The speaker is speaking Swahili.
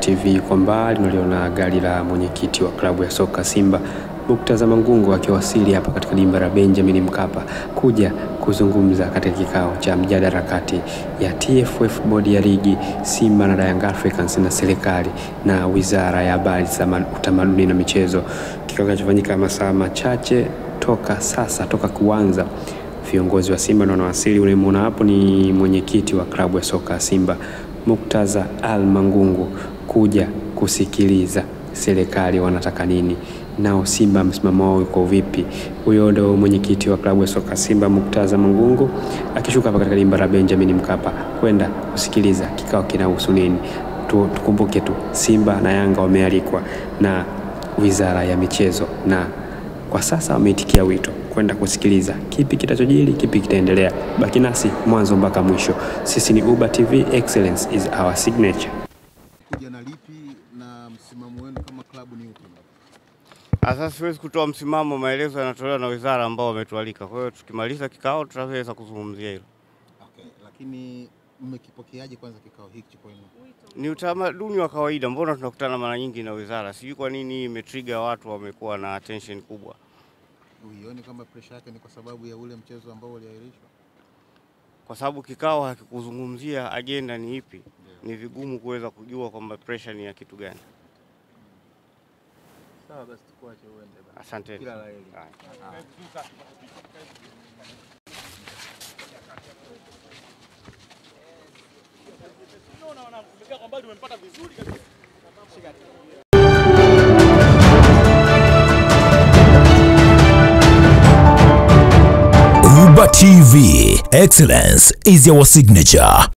TV. Kwa mbali unaliona gari la mwenyekiti wa klabu ya soka Simba Murtaza Mangungu akiwasili hapa katika dimba la Benjamin Mkapa kuja kuzungumza katika kikao cha mjadala kati ya TFF, bodi ya ligi, Simba na Young Africans na serikali na Wizara ya Habari, Utamaduni na Michezo. Kikao kinachofanyika masaa machache toka kuanza. Viongozi wa Simba wanawasili. Unamuona hapo ni mwenyekiti wa klabu ya soka Simba Murtaza Mangungu kuja kusikiliza serikali wanataka nini, nao Simba msimamo wao uko vipi. Huyo ndio mwenyekiti wa klabu ya soka Simba Murtaza Mangungu akishuka hapa katika dimba la Benjamin Mkapa kwenda kusikiliza kikao kinahusu nini. Tukumbuke tu Simba na Yanga wamealikwa na Wizara ya Michezo, na kwa sasa wameitikia wito kwenda kusikiliza kipi kitachojiri, kipi kitaendelea. Baki nasi mwanzo mpaka mwisho. Sisi ni Uba TV, excellence is our signature. Kuja na lipi na msimamo wenu kama klabu ni upi? Sasa siwezi kutoa msimamo, maelezo yanatolewa na wizara ambao wametualika. Kwa hiyo tukimaliza kikao tutaweza kuzungumzia hilo. Okay, lakini mmekipokeaje kwanza kikao hiki kwenu? Ni utamaduni wa kawaida, mbona tunakutana mara nyingi na wizara. Sijui kwa nini imetrigger watu wamekuwa na attention kubwa. Uione kama pressure yake ni kwa sababu ya ule mchezo ambao uliahirishwa? Kwa sababu kikao hakikuzungumzia agenda ni ipi, ni vigumu kuweza kujua kwamba pressure ni ya kitu gani. Sawa, basi tukuache uende basi. Asante. Kila la heri. Uba TV, excellence is our signature.